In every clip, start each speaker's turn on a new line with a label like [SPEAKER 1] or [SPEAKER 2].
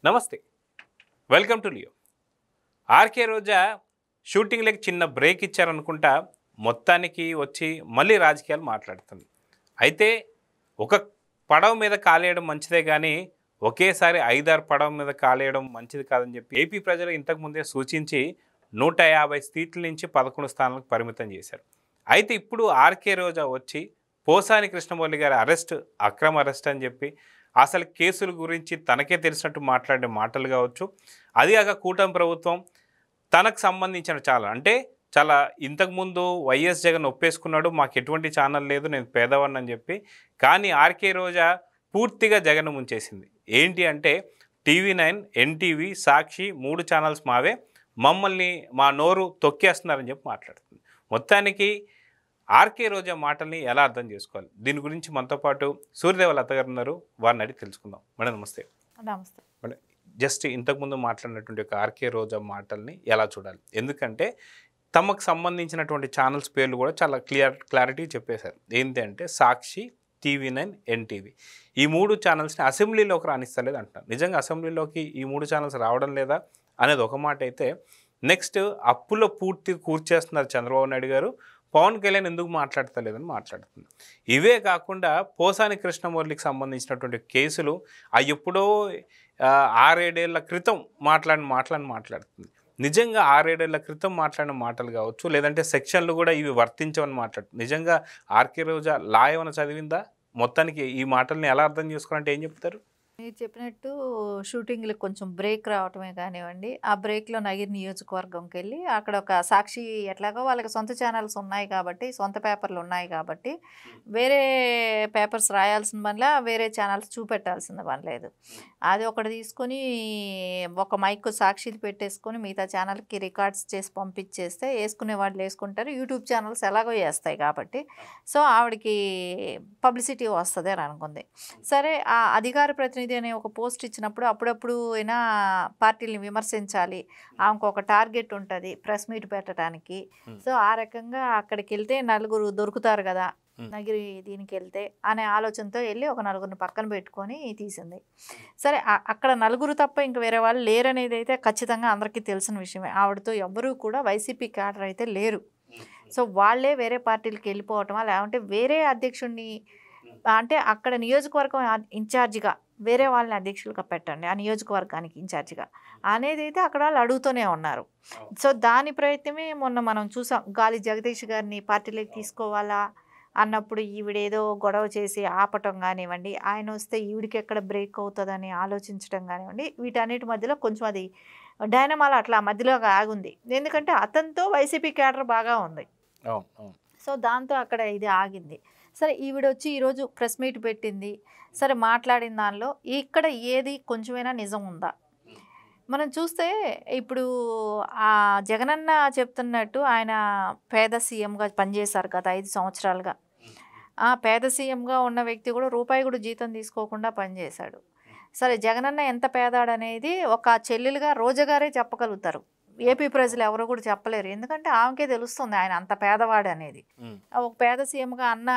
[SPEAKER 1] నమస్తే, welcome to Leo. RK రోజా షూటింగ్లకి చిన్న break ఇచ్చారనుకుంటా, మొత్తానికి వచ్చి మళ్ళీ రాజకీయాలు మాట్లాడుతుంది. అయితే ఒక పడవ మీద కాలేయడం మంచిదే కానీ ఒకేసారి 5-6 పడవ మీద కాలేయడం మంచిది కాదని చెప్పి ఏపీ ప్రజలు ఇంతకుముందే సూచించి 150 సీట్ల నుంచి 11 స్థానాలకు పరిమితం చేశారు. అయితే ఇప్పుడు ఆర్కే రోజా వచ్చి పోసాని కృష్ణమురళి గారి అక్రమ అరెస్ట్ అని చెప్పి అసలు కేసుల గురించి తనకే తెలిసినట్టు మాట్లాడే మాటలు కావచ్చు, అది కాక కూటమి ప్రభుత్వం తనకు సంబంధించిన చాలా ఇంతకుముందు వైఎస్ జగన్ ఒప్పేసుకున్నాడు, మాకు ఎటువంటి ఛానల్ లేదు, నేను పేదవాడిని అని చెప్పి. కానీ ఆర్కే రోజా పూర్తిగా జగన్ ముంచేసింది. ఏంటి అంటే TV9, NTV, సాక్షి 3 ఛానల్స్ మావే, మమ్మల్ని మా నోరు తొక్కేస్తున్నారని చెప్పి మాట్లాడుతుంది. మొత్తానికి ఆర్కే రోజా మాటల్ని ఎలా అర్థం చేసుకోవాలి, దీని గురించి మనతో పాటు సూర్యదేవ లత గారు ఉన్నారు, వారిని అడిగి తెలుసుకుందాం. మేడం నమస్తే.
[SPEAKER 2] నమస్తే
[SPEAKER 1] మేడం, జస్ట్ ఇంతకుముందు మాట్లాడినటువంటి ఒక ఆర్కే రోజా మాటల్ని ఎలా చూడాలి? ఎందుకంటే తమకు సంబంధించినటువంటి ఛానల్స్ పేర్లు కూడా చాలా క్లారిటీ చెప్పేశారు. ఏంటంటే సాక్షి, TV9, NTV ఈ 3 ఛానల్స్ని అసెంబ్లీలోకి రానిస్తలేదు అంటున్నారు. నిజంగా అసెంబ్లీలోకి ఈ 3 ఛానల్స్ రావడం లేదా అనేది ఒక మాట అయితే, నెక్స్ట్ అప్పులో పూర్తి కూర్చేస్తున్నారు చంద్రబాబు నాయుడు గారు, పవన్ కళ్యాణ్ ఎందుకు మాట్లాడతలేదని మాట్లాడుతుంది. ఇవే కాకుండా పోసాని కృష్ణమురళికి సంబంధించినటువంటి కేసులు ఎప్పుడో 6-7 ఏళ్ల క్రితం మాట్లాడుతుంది. నిజంగా 6-7 ఏళ్ల క్రితం మాట్లాడిన మాటలు కావచ్చు, లేదంటే సెక్షన్లు కూడా ఇవి వర్తించవని మాట్లాడుతుంది. నిజంగా ఆర్కే రోజా లా ఏమైనా చదివిందా? మొత్తానికి ఈ మాటల్ని ఎలా అర్థం చేసుకోవాలంటే ఏం చెప్తారు?
[SPEAKER 2] మీరు చెప్పినట్టు షూటింగ్లకు కొంచెం బ్రేక్ రావటమే కానివ్వండి, ఆ బ్రేక్లో నగిరి నియోజకవర్గంకి వెళ్ళి అక్కడ ఒక సాక్షి ఎట్లాగో వాళ్ళకి సొంత ఛానల్స్ ఉన్నాయి కాబట్టి, సొంత పేపర్లు ఉన్నాయి కాబట్టి, వేరే పేపర్స్ రాయాల్సిన పనిలా వేరే ఛానల్స్ చూపెట్టాల్సిన పని లేదు. అది ఒకటి తీసుకొని ఒక మైక్ సాక్షిది పెట్టేసుకొని మిగతా ఛానల్కి రికార్డ్స్ చేసి పంపించేస్తే వేసుకునే వాళ్ళు వేసుకుంటారు, యూట్యూబ్ ఛానల్స్ ఎలాగో వేస్తాయి కాబట్టి, సో ఆవిడకి పబ్లిసిటీ వస్తుంది అని అనుకుంది. సరే, ఆ అధికార ప్రతినిధి అనే ఒక పోస్ట్ ఇచ్చినప్పుడు అప్పుడప్పుడు అయినా పార్టీని విమర్శించాలి, ఆమెకు ఒక టార్గెట్ ఉంటుంది ప్రెస్ మీట్ పెట్టడానికి. సో ఆ రకంగా అక్కడికి వెళ్తే నలుగురు దొరుకుతారు కదా నగిరి దీనికి వెళ్తే అనే ఆలోచనతో వెళ్ళి ఒక నలుగురిని పక్కన పెట్టుకొని తీసింది. సరే, అక్కడ నలుగురు తప్ప ఇంక వేరే వాళ్ళు లేరనేది అయితే ఖచ్చితంగా అందరికీ తెలిసిన విషయమే. ఆవిడతో ఎవరూ కూడా వైసీపీ క్యాడర్ అయితే లేరు. సో వాళ్ళే వేరే పార్టీలకు వెళ్ళిపోవటమా, లేకుంటే వేరే అధ్యక్షుడిని అంటే అక్కడ నియోజకవర్గం ఇన్ఛార్జిగా వేరే వాళ్ళని అధ్యక్షులుగా పెట్టండి ఆ నియోజకవర్గానికి ఇన్ఛార్జిగా అనేది అయితే అక్కడ వాళ్ళు అడుగుతూనే ఉన్నారు. సో దాని ప్రయత్నమే మొన్న మనం చూసాం. గాలి జగదీష్ గారిని పార్టీలోకి తీసుకోవాలా అన్నప్పుడు ఈవిడేదో గొడవ చేసి ఆపటం కానివ్వండి, ఆయన వస్తే ఈవిడికి ఎక్కడ బ్రేక్ అవుతుందని ఆలోచించడం కానివ్వండి, వీటన్నిటి మధ్యలో కొంచెం అది డైనమాలో అట్లా మధ్యలో ఆగుంది. ఎందుకంటే అతనితో వైసీపీ క్యాడర్ బాగా ఉంది. సో దాంతో అక్కడ ఇది ఆగింది. సరే, ఈవిడొచ్చి ఈరోజు ప్రెస్ మీట్ పెట్టింది. సరే, మాట్లాడిన దానిలో ఇక్కడ ఏది కొంచెమైనా నిజం ఉందా? మనం చూస్తే ఇప్పుడు ఆ జగనన్న చెప్తున్నట్టు ఆయన పేద సీఎంగా పనిచేశారు గత 5 సంవత్సరాలుగా. ఆ పేద సీఎంగా ఉన్న వ్యక్తి కూడా రూపాయి కూడా జీతం తీసుకోకుండా పనిచేశాడు. సరే, జగనన్న ఎంత పేదాడనేది ఒక చెల్లెలుగా రోజా గారే చెప్పగలుగుతారు, ఏపీ ప్రజలు ఎవరు కూడా చెప్పలేరు. ఎందుకంటే ఆమెకే తెలుస్తుంది ఆయన అంత పేదవాడు అనేది. ఒక పేద సీఎంగా అన్న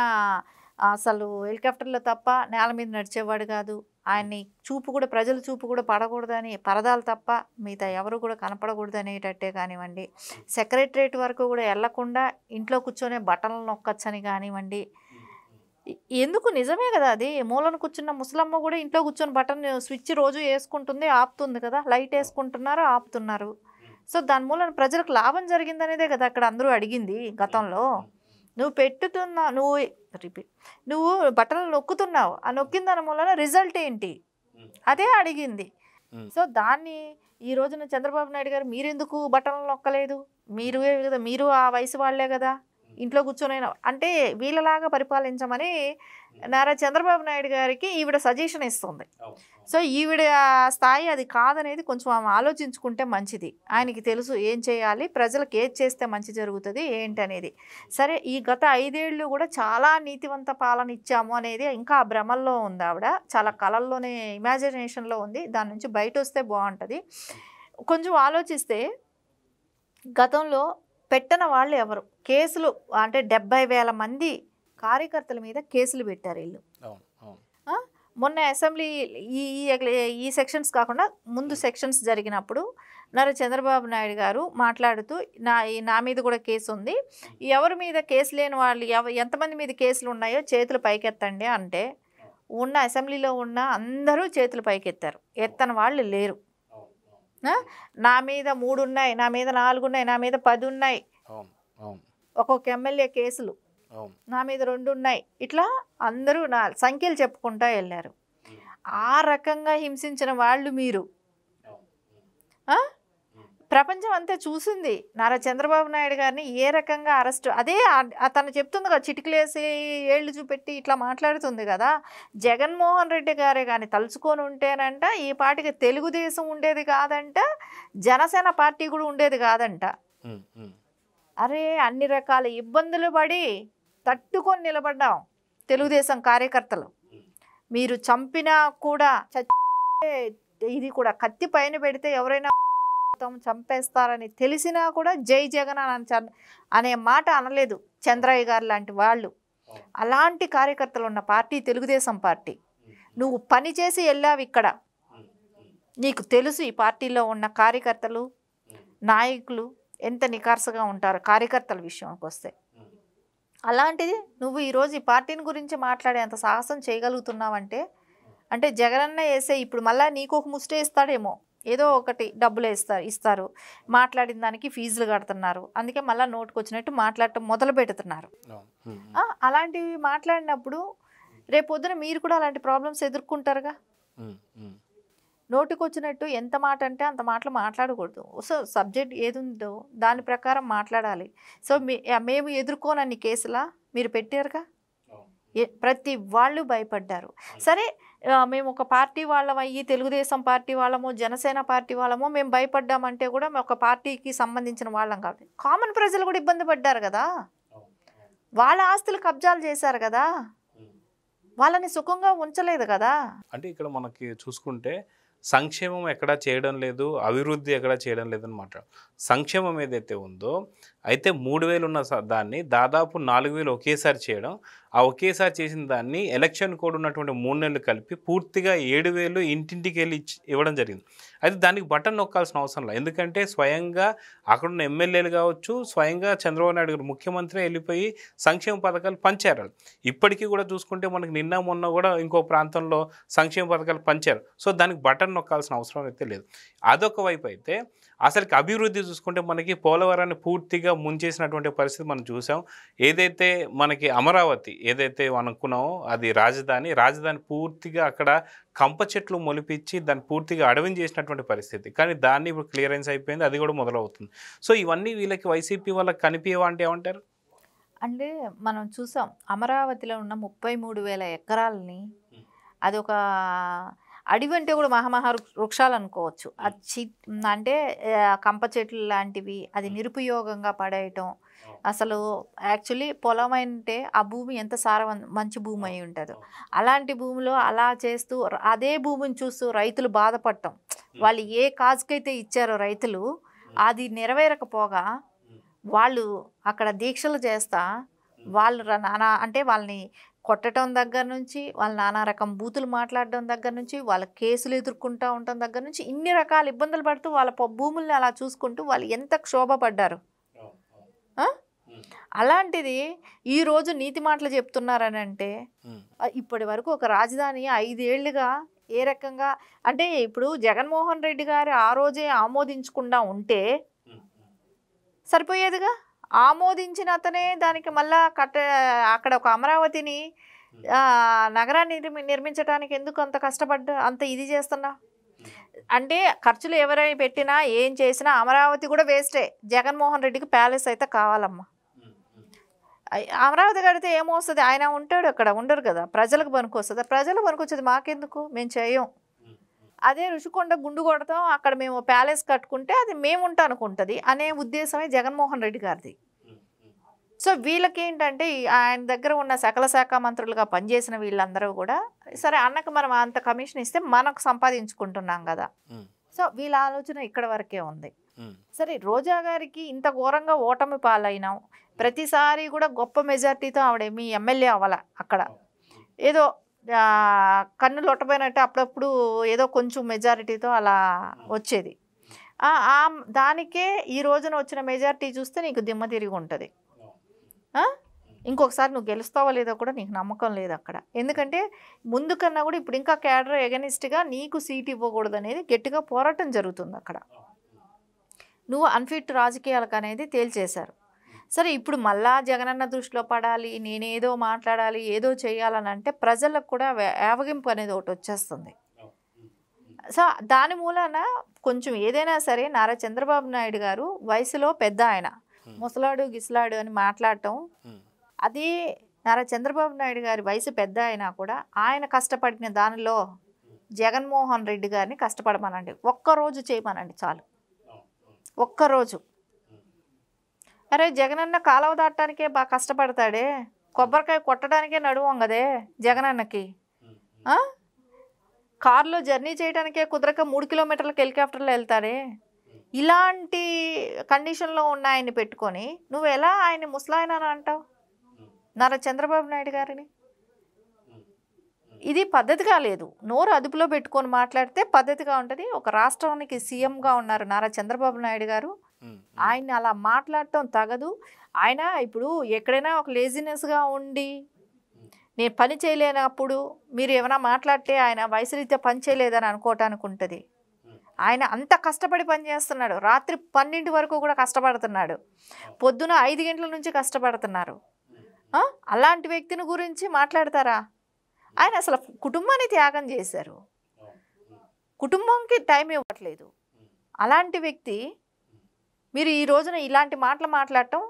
[SPEAKER 2] అసలు హెలికాప్టర్లో తప్ప నేల మీద నడిచేవాడు కాదు. ఆయన్ని ప్రజల చూపు కూడా పడకూడదని పరదాలు తప్ప మిగతా ఎవరు కూడా కనపడకూడదు అనేటట్టే కానివ్వండి, సెక్రటరేట్ వరకు కూడా వెళ్లకుండా ఇంట్లో కూర్చొనే బటన్లు నొక్కచ్చని కానివ్వండి. ఎందుకు నిజమే కదా, అది మూలను కూర్చున్న ముసలమ్మ కూడా ఇంట్లో కూర్చొని బటన్ స్విచ్ రోజు వేసుకుంటుంది, ఆపుతుంది కదా, లైట్ వేసుకుంటున్నారు, ఆపుతున్నారు. సో దాని మూలన ప్రజలకు లాభం జరిగిందనేదే కదా అక్కడ అందరూ అడిగింది. గతంలో నువ్వు బటన్లు నొక్కుతున్నావు, ఆ నొక్కిన దాని మూలన రిజల్ట్ ఏంటి అదే అడిగింది. సో దాన్ని ఈ రోజున చంద్రబాబు నాయుడు గారు మీరెందుకు బటన్లు నొక్కలేదు, మీరు ఆ వయసు వాళ్లే కదా, ఇంట్లో కూర్చొనైనా అంటే వీళ్ళలాగా పరిపాలించమని నారా చంద్రబాబు నాయుడు గారికి ఈవిడ సజెషన్ ఇస్తుంది. సో ఈవిడ స్థాయి అది కాదనేది కొంచెం ఆమె ఆలోచించుకుంటే మంచిది. ఆయనకి తెలుసు ఏం చేయాలి, ప్రజలకు ఏది చేస్తే మంచి జరుగుతుంది ఏంటి అనేది. సరే, ఈ గత 5 ఏళ్ళు కూడా చాలా నీతివంత పాలన ఇచ్చాము అనేది ఇంకా ఆ భ్రమల్లో ఉంది ఆవిడ, చాలా కళల్లోనే ఇమాజినేషన్లో ఉంది. దాని నుంచి బయట వస్తే బాగుంటుంది. కొంచెం ఆలోచిస్తే గతంలో పెట్టిన వాళ్ళు ఎవరు, కేసులు అంటే 70,000 మంది కార్యకర్తల మీద కేసులు పెట్టారు వీళ్ళు. మొన్న అసెంబ్లీ ఈ ఈ సెక్షన్స్ కాకుండా ముందు సెక్షన్స్ జరిగినప్పుడు నారా చంద్రబాబు నాయుడు గారు మాట్లాడుతూ నా మీద కూడా కేసు ఉంది, ఎవరి మీద కేసు లేని వాళ్ళు ఎంతమంది మీద కేసులు ఉన్నాయో చేతులు పైకెత్తండి అంటే ఉన్న అసెంబ్లీలో ఉన్న అందరూ చేతులు పైకెత్తారు. ఎత్తని వాళ్ళు లేరు. నా మీద 3 ఉన్నాయి, నా మీద 4 ఉన్నాయి, నా మీద 10 ఉన్నాయి, ఒక్కొక్క ఎమ్మెల్యే కేసులు, నా మీద 2 ఉన్నాయి, ఇట్లా అందరూ నా సంఖ్యలు చెప్పుకుంటా వెళ్ళారు. ఆ రకంగా హింసించిన వాళ్ళు మీరు. ప్రపంచం అంతా చూసింది నారా చంద్రబాబు నాయుడు గారిని ఏ రకంగా అరెస్ట్. అదే తను చెప్తుంది కదా, చిటికలేసి ఏళ్ళు చూపెట్టి ఇట్లా మాట్లాడుతుంది కదా. జగన్మోహన్ రెడ్డి గారే కానీ తలుచుకొని ఉంటేనంట ఈ పార్టీకి తెలుగుదేశం ఉండేది కాదంట, జనసేన పార్టీ కూడా ఉండేది కాదంట. అరే అన్ని రకాల ఇబ్బందులు పడి తట్టుకొని నిలబడ్డాం తెలుగుదేశం కార్యకర్తలు. మీరు చంపినా కూడా ఇది కూడా కత్తి పైన పెడితే ఎవరైనా చంపేస్తారని తెలిసినా కూడా జై జగన్ అనే మాట అనలేదు చంద్రయ్య గారు లాంటి వాళ్ళు. అలాంటి కార్యకర్తలు ఉన్న పార్టీ తెలుగుదేశం పార్టీ. నువ్వు పని చేసి వెళ్ళావు ఇక్కడ, నీకు తెలుసు ఈ పార్టీలో ఉన్న కార్యకర్తలు నాయకులు ఎంత నికార్సుగా ఉంటారు కార్యకర్తల విషయానికి వస్తే. అలాంటిది నువ్వు ఈరోజు ఈ పార్టీని గురించి మాట్లాడేంత సాహసం చేయగలుగుతున్నావంటే అంటే జగనన్న వేసే ఇప్పుడు మళ్ళీ నీకు ఒక ముష్టి ఇస్తాడేమో, ఏదో ఒకటి డబ్బులు ఇస్తారు, మాట్లాడిన దానికి ఫీజులు కడుతున్నారు, అందుకే మళ్ళీ నోటుకు వచ్చినట్టు మాట్లాడటం మొదలు పెడుతున్నారు. అలాంటివి మాట్లాడినప్పుడు రేపొద్దున మీరు కూడా అలాంటి ప్రాబ్లమ్స్ ఎదుర్కొంటారుగా. నోటికి వచ్చినట్టు ఎంత మాట అంటే అంత మాటలు మాట్లాడకూడదు. సో సబ్జెక్ట్ ఏది ఉందో దాని ప్రకారం మాట్లాడాలి. సో మేము ఎదుర్కోనన్ని కేసులా మీరు పెట్టారుగా, ప్రతి వాళ్ళు భయపడ్డారు. సరే మేము ఒక పార్టీ వాళ్ళం అయ్యి తెలుగుదేశం పార్టీ వాళ్ళమో జనసేన పార్టీ వాళ్ళమో మేము భయపడ్డామంటే కూడా మేము ఒక పార్టీకి సంబంధించిన వాళ్ళం కాబట్టి కామన్ ప్రజలు కూడా ఇబ్బంది పడ్డారు కదా. వాళ్ళ ఆస్తులు కబ్జాలు చేశారు కదా, వాళ్ళని సుఖంగా ఉంచలేదు కదా.
[SPEAKER 1] అంటే ఇక్కడ మనకి చూసుకుంటే సంక్షేమం ఎక్కడా చేయడం లేదు, అభివృద్ధి ఎక్కడా చేయడం లేదని మాట్లాడు. సంక్షేమం ఏదైతే ఉందో అయితే 3,000 ఉన్న దాన్ని దాదాపు 4,000 ఒకేసారి చేయడం, ఆ ఒకేసారి చేసిన దాన్ని ఎలక్షన్ కోడ్ ఉన్నటువంటి 3 నెలలు కలిపి పూర్తిగా 7,000 ఇంటింటికి వెళ్ళి ఇవ్వడం జరిగింది. అయితే దానికి బటన్ నొక్కాల్సిన అవసరం లేదు, ఎందుకంటే స్వయంగా అక్కడున్న ఎమ్మెల్యేలు కావచ్చు, స్వయంగా చంద్రబాబు నాయుడు గారు ముఖ్యమంత్రి వెళ్ళిపోయి సంక్షేమ పథకాలు పంచారు. ఇప్పటికీ కూడా చూసుకుంటే మనకి నిన్న మొన్న కూడా ఇంకో ప్రాంతంలో సంక్షేమ పథకాలు పంచారు. సో దానికి బటన్ నొక్కాల్సిన అవసరం అయితే లేదు. అదొక వైపు అయితే అసలుకి అభివృద్ధి చూసుకుంటే మనకి పోలవరాన్ని పూర్తిగా ముంచేసినటువంటి పరిస్థితి మనం చూసాం. ఏదైతే మనకి అమరావతి ఏదైతే అనుకున్నామో అది రాజధాని పూర్తిగా అక్కడ కంప చెట్లు మొలిపించి దాన్ని పూర్తిగా అడవిని చేసినటువంటి పరిస్థితి. కానీ దాన్ని ఇప్పుడు క్లియరెన్స్ అయిపోయింది, అది కూడా మొదలవుతుంది. సో ఇవన్నీ వీళ్ళకి వైసీపీ వాళ్ళకి కనిపించవా అంటే ఏమంటారు?
[SPEAKER 2] అంటే మనం చూసాం అమరావతిలో ఉన్న 33,000 ఎకరాలని, అదొక అడవి అంటే కూడా వృక్షాలు అనుకోవచ్చు. అది అంటే కంప చెట్లు లాంటివి, అది నిరుపయోగంగా పడేయటం. అసలు యాక్చువల్లీ పొలం అంటే ఆ భూమి ఎంత మంచి భూమి అయి ఉంటుందో అలాంటి భూమిలో అలా చేస్తూ అదే భూమిని చూస్తూ రైతులు బాధపడటం. వాళ్ళు ఏ కాజుకైతే ఇచ్చారో రైతులు అది నెరవేరకపోగా వాళ్ళు అక్కడ దీక్షలు చేస్తా వాళ్ళు అంటే వాళ్ళని కొట్టడం దగ్గర నుంచి, వాళ్ళ నానా రకం బూతులు మాట్లాడడం దగ్గర నుంచి, వాళ్ళ కేసులు ఎదుర్కొంటూ ఉండటం దగ్గర నుంచి ఇన్ని రకాల ఇబ్బందులు పడుతూ వాళ్ళ భూముల్ని అలా చూసుకుంటూ వాళ్ళు ఎంత క్షోభపడ్డారు. అలాంటిది ఈరోజు నీతి మాటలు చెప్తున్నారని అంటే ఇప్పటి వరకు ఒక రాజధాని 5 ఏళ్లుగా ఏ రకంగా అంటే ఇప్పుడు జగన్మోహన్ రెడ్డి గారు ఆ రోజే ఆమోదించకుండా ఉంటే సరిపోయేదిగా. ఆమోదించిన అతనే దానికి మళ్ళా అక్కడ ఒక అమరావతిని నగరాన్ని నిర్మించడానికి ఎందుకు అంత అంత ఇది చేస్తున్నా అంటే ఖర్చులు ఎవరైనా పెట్టినా ఏం చేసినా అమరావతి కూడా వేస్టే. జగన్మోహన్ రెడ్డికి ప్యాలెస్ అయితే కావాలమ్మా. అమరావతి కడితే ఏమొస్తుంది, ఆయన ఉంటాడు అక్కడ, ఉండరు కదా, ప్రజలకు పనికొస్తుంది. ప్రజలకు పనికొచ్చేది మాకెందుకు, మేము చేయం. అదే రుషికొండ గుండు కొడతాం, అక్కడ మేము ప్యాలెస్ కట్టుకుంటే అది మేము ఉంటానుకుంటుంది అనే ఉద్దేశమే జగన్మోహన్ రెడ్డి గారిది. సో వీళ్ళకేంటంటే ఆయన దగ్గర ఉన్న సకల శాఖ మంత్రులుగా పనిచేసిన వీళ్ళందరూ కూడా సరే అన్నకు మనం అంత కమిషన్ ఇస్తే మనకు సంపాదించుకుంటున్నాం కదా. సో వీళ్ళ ఆలోచన ఇక్కడ వరకే ఉంది. సరే రోజా గారికి ఇంత ఘోరంగా ఓటమి పాలైనాం, ప్రతిసారి కూడా గొప్ప మెజార్టీతో ఆవిడ మీ ఎమ్మెల్యే అవ్వాల, అక్కడ ఏదో కన్ను లొట్టపోయినట్టు అప్పుడప్పుడు ఏదో కొంచెం మెజారిటీతో అలా వచ్చేది. దానికే ఈ రోజున వచ్చిన మెజారిటీ చూస్తే నీకు దిమ్మ తిరిగి ఉంటుంది. ఇంకొకసారి నువ్వు గెలుస్తావో లేదో కూడా నీకు నమ్మకం లేదు అక్కడ. ఎందుకంటే ముందు కన్నా కూడా ఇప్పుడు ఇంకా క్యాడర్ ఎగనిస్ట్గా నీకు సీట్ ఇవ్వకూడదు అనేది గట్టిగా పోరాటం జరుగుతుంది అక్కడ. నువ్వు అన్ఫిట్ రాజకీయాలకు అనేది తేల్చేశారు. సరే ఇప్పుడు మళ్ళా జగనన్న దృష్టిలో పడాలి, నేనేదో మాట్లాడాలి, ఏదో చేయాలని అంటే ప్రజలకు కూడా యావగింపు అనేది ఒకటి వచ్చేస్తుంది. సో దాని మూలాన కొంచెం ఏదైనా సరే నారా చంద్రబాబు నాయుడు గారు వయసులో పెద్ద ఆయన, ముసలాడు గిసలాడు అని మాట్లాడటం, అది నారా చంద్రబాబు నాయుడు గారి వయసు పెద్ద అయినా కూడా ఆయన కష్టపడిన దానిలో జగన్మోహన్ రెడ్డి గారిని కష్టపడమనండి, ఒక్కరోజు చేయమనండి చాలు, ఒక్కరోజు. అరే జగనన్న కాలువ దాటడానికే బాగా కష్టపడతాడే, కొబ్బరికాయ కొట్టడానికే నడువంగదే జగనన్నకి, కారులో జర్నీ చేయడానికే కుదరక 3 కిలోమీటర్లకు హెలికాప్టర్లో వెళ్తాడే. ఇలాంటి కండిషన్లో ఉన్న ఆయన్ని పెట్టుకొని నువ్వు ఎలా ఆయన ముసలాయన అని అంటావు నారా చంద్రబాబు నాయుడు గారిని? ఇది పద్ధతిగా లేదు. నోరు అదుపులో పెట్టుకొని మాట్లాడితే పద్ధతిగా ఉంటుంది. ఒక రాష్ట్రానికి సీఎంగా ఉన్నారు నారా చంద్రబాబు నాయుడు గారు, ఆయన అలా మాట్లాడటం తగదు. ఆయన ఇప్పుడు ఎక్కడైనా ఒక లేజినెస్గా ఉండి నేను పని చేయలేనప్పుడు మీరు ఏమైనా మాట్లాడితే ఆయన వయసు రీత్యా పని చేయలేదని అనుకోవటానికి ఉంటుంది. ఆయన అంత కష్టపడి పని చేస్తున్నాడు, రాత్రి 12 వరకు కూడా కష్టపడుతున్నాడు, పొద్దున 5 గంటల నుంచి కష్టపడుతున్నారు. అలాంటి వ్యక్తిని గురించి మాట్లాడతారా? ఆయన అసలు కుటుంబాన్ని త్యాగం చేశారు, కుటుంబంకి టైం ఇవ్వట్లేదు. అలాంటి వ్యక్తి మీరు ఈ రోజున ఇలాంటి మాటలు మాట్లాడటం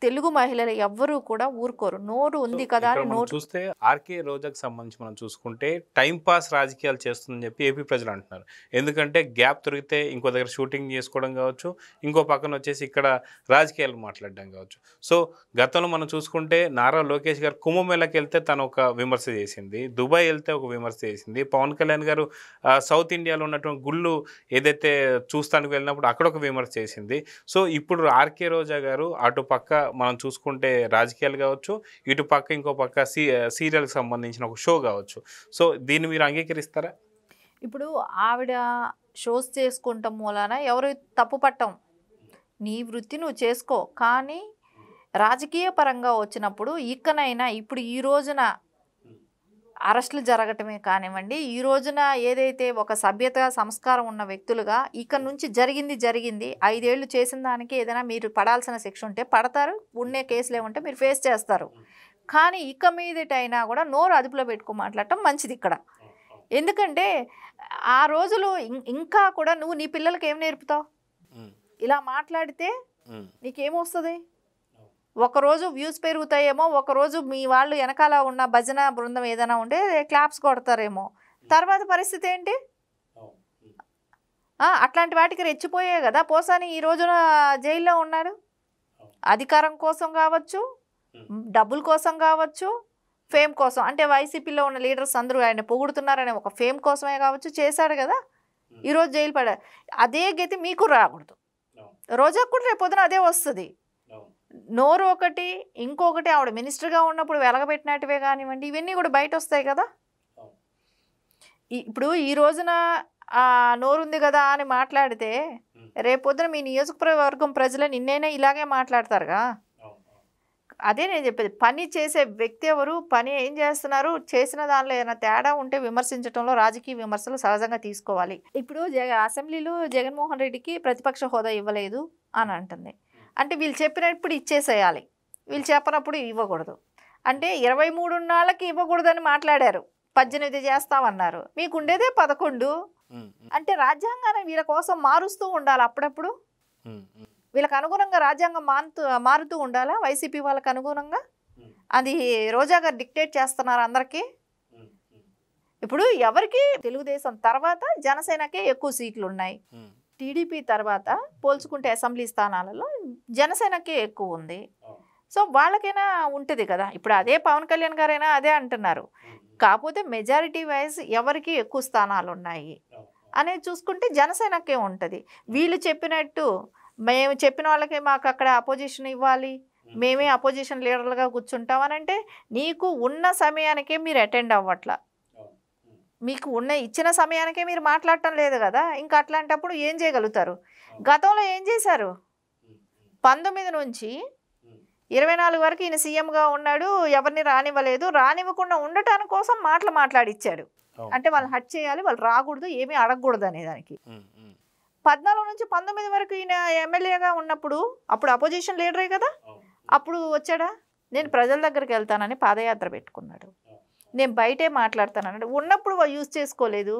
[SPEAKER 2] తెలుగు మహిళలు ఎవ్వరూ కూడా ఊరుకోరు. నోరు ఉంది కదా అని నోరు
[SPEAKER 1] చూస్తే ఆర్కే రోజాకి సంబంధించి మనం చూసుకుంటే టైం పాస్ రాజకీయాలు చేస్తుందని చెప్పి ఏపీ ప్రజలు అంటున్నారు. ఎందుకంటే గ్యాప్ దొరికితే ఇంకో దగ్గర షూటింగ్ చేసుకోవడం కావచ్చు, ఇంకో పక్కన వచ్చేసి ఇక్కడ రాజకీయాలు మాట్లాడడం కావచ్చు. సో గతంలో మనం చూసుకుంటే నారా లోకేష్ గారు కుంభమేళకి వెళ్తే తను ఒక విమర్శ చేసింది, దుబాయ్ వెళ్తే ఒక విమర్శ చేసింది, పవన్ కళ్యాణ్ గారు సౌత్ ఇండియాలో ఉన్నటువంటి గుళ్ళు ఏదైతే చూస్తానికి వెళ్ళినప్పుడు అక్కడ ఒక విమర్శ చేసింది. సో ఇప్పుడు ఆర్కే రోజా గారు అటు పక్క మనం చూసుకుంటే రాజకీయాలు కావచ్చు, ఇటు పక్క ఇంకో పక్క సీరియల్కి సంబంధించిన ఒక షో కావచ్చు. సో దీన్ని మీరు అంగీకరిస్తారా?
[SPEAKER 2] ఇప్పుడు ఆవిడ షోస్ చేసుకుంటాం మూలాన ఎవరు తప్పు పట్టం, నీ వృత్తి నువ్వు చేసుకో. కానీ రాజకీయ పరంగా వచ్చినప్పుడు ఇకనైనా ఇప్పుడు ఈ రోజున అరెస్టులు జరగటమే కానివ్వండి, ఈ రోజున ఏదైతే ఒక సభ్యత సంస్కారం ఉన్న వ్యక్తులుగా ఇక నుంచి జరిగింది 5 ఏళ్ళు చేసిన దానికి ఏదైనా మీరు పడాల్సిన శిక్ష ఉంటే పడతారు, ఉండే కేసులు ఏముంటే మీరు ఫేస్ చేస్తారు. కానీ ఇక మీదటైనా కూడా నోరు అదుపులో పెట్టుకో మాట్లాడటం మంచిది ఇక్కడ. ఎందుకంటే ఆ రోజులు ఇంకా కూడా నువ్వు నీ పిల్లలకి ఏం నేర్పుతావు? ఇలా మాట్లాడితే నీకేమొస్తుంది? ఒకరోజు వ్యూస్ పెరుగుతాయేమో, ఒకరోజు మీ వాళ్ళు వెనకాల ఉన్న భజన బృందం ఏదైనా ఉంటే క్లాప్స్ కొడతారేమో, తర్వాత పరిస్థితి ఏంటి? అట్లాంటి వాటికి రెచ్చిపోయే కదా పోసాని ఈ రోజున జైల్లో ఉన్నాడు. అధికారం కోసం కావచ్చు, డబ్బుల కోసం కావచ్చు, ఫేమ్ కోసం, అంటే వైసీపీలో ఉన్న లీడర్స్ అందరూ ఆయన పొగుడుతున్నారనే ఒక ఫేమ్ కోసమే కావచ్చు చేశాడు కదా, ఈరోజు జైలు పడారు. అదే గతి మీకు రాకూడదు. రోజాకు కూడా రేపు పొద్దున అదే వస్తుంది. నోరు ఒకటి, ఇంకొకటి ఆవిడ మినిస్టర్గా ఉన్నప్పుడు వెలగబెట్టినట్టువే కానివ్వండి, ఇవన్నీ కూడా బయట వస్తాయి కదా. ఇప్పుడు ఈ రోజున నోరుంది కదా అని మాట్లాడితే రేపొద్దున మీ నియోజకవర్గం ప్రజలు నిన్నైనా ఇలాగే మాట్లాడతారుగా. అదే నేను చెప్పేది, పని చేసే వ్యక్తి ఎవరు, పని ఏం చేస్తున్నారు, చేసిన దానిలో ఏదైనా తేడా ఉంటే విమర్శించడంలో రాజకీయ విమర్శలు సహజంగా తీసుకోవాలి. ఇప్పుడు అసెంబ్లీలో జగన్మోహన్ రెడ్డికి ప్రతిపక్ష హోదా ఇవ్వలేదు అని అంటుంది. అంటే వీళ్ళు చెప్పినప్పుడు ఇచ్చేసేయాలి, వీళ్ళు చెప్పినప్పుడు ఇవ్వకూడదు. అంటే 23 నాళ్ళకి ఇవ్వకూడదని మాట్లాడారు, 18 చేస్తామన్నారు, మీకు ఉండేదే 11. అంటే రాజ్యాంగాన్ని వీళ్ళ కోసం మారుస్తూ ఉండాలి. అప్పుడప్పుడు వీళ్ళకి అనుగుణంగా రాజ్యాంగం మారుతూ ఉండాలా వైసీపీ వాళ్ళకి అనుగుణంగా? అది రోజా గారు డిక్టేట్ చేస్తున్నారు అందరికీ. ఇప్పుడు ఎవరికి తెలుగుదేశం తర్వాత జనసేనకే ఎక్కువ సీట్లు ఉన్నాయి, టీడీపీ తర్వాత పోల్చుకుంటే అసెంబ్లీ స్థానాలలో జనసేనకే ఎక్కువ ఉంది. సో వాళ్ళకైనా ఉంటుంది కదా. ఇప్పుడు అదే పవన్ కళ్యాణ్ గారైనా అదే అంటున్నారు, కాకపోతే మెజారిటీ వైజ్ ఎవరికి ఎక్కువ స్థానాలు ఉన్నాయి అనేది చూసుకుంటే జనసేనకే ఉంటుంది. వీళ్ళు చెప్పినట్టు మేము చెప్పిన వాళ్ళకే మాకు అక్కడ అపోజిషన్ ఇవ్వాలి, మేమే అపోజిషన్ లీడర్లుగా కూర్చుంటామనంటే నీకు ఉన్న సమయానికే మీరు అటెండ్ అవ్వట్లా, మీకు ఇచ్చిన సమయానికే మీరు మాట్లాడటం లేదు కదా. ఇంకా అట్లాంటప్పుడు ఏం చేయగలుగుతారు? గతంలో ఏం చేశారు? 19 నుంచి 24 వరకు ఈయన సీఎంగా ఉన్నాడు, ఎవరిని రానివ్వలేదు. రానివ్వకుండా ఉండటాని కోసం మాట్లాడిచ్చాడు. అంటే వాళ్ళని హట్ చేయాలి, వాళ్ళు రాకూడదు, ఏమీ అడగకూడదు అనే దానికి. 14 నుంచి 19 వరకు ఈయన ఎమ్మెల్యేగా ఉన్నప్పుడు అప్పుడు అపోజిషన్ లీడరే కదా. అప్పుడు వచ్చాడా? నేను ప్రజల దగ్గరికి వెళ్తానని పాదయాత్ర పెట్టుకున్నాడు. నేను బయటే మాట్లాడతానన్నాడు. ఉన్నప్పుడు యూజ్ చేసుకోలేదు,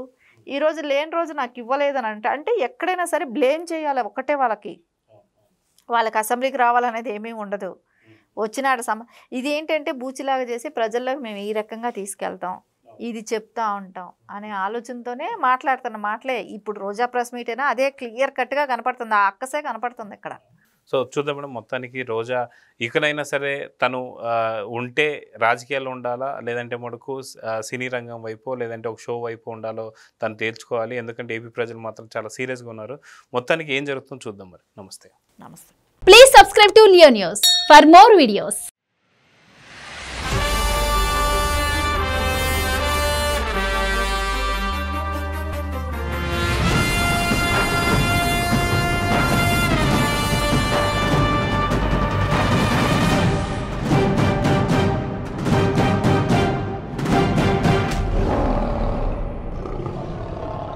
[SPEAKER 2] ఈరోజు లేని రోజు నాకు ఇవ్వలేదని అంటే ఎక్కడైనా సరే బ్లేమ్ చేయాలి ఒకటే. వాళ్ళకి అసెంబ్లీకి రావాలనేది ఏమీ ఉండదు. వచ్చినాడు ఇది ఏంటంటే బూచిలాగా చేసి ప్రజల్లోకి మేము ఈ రకంగా తీసుకెళ్తాం, ఇది చెప్తా ఉంటాం అనే ఆలోచనతోనే మాట్లాడుతున్న మాటలే. ఇప్పుడు రోజా ప్రెస్ మీట్ అయినా అదే క్లియర్ కట్గా కనపడుతుంది, ఆ అక్కసే కనపడుతుంది ఇక్కడ.
[SPEAKER 1] సో చూద్దాం మేడం, మొత్తానికి రోజా ఇకనైనా సరే తను ఉంటే రాజకీయాల్లో ఉండాలా, లేదంటే మటుకు సినీ రంగం వైపు లేదంటే ఒక షో వైపు ఉండాలో తను తేల్చుకోవాలి. ఎందుకంటే ఏపీ ప్రజలు మాత్రం చాలా సీరియస్గా ఉన్నారు. మొత్తానికి ఏం జరుగుతుందో చూద్దాం మరి. నమస్తే.
[SPEAKER 2] నమస్తే.
[SPEAKER 3] Please subscribe to Leo News for more videos.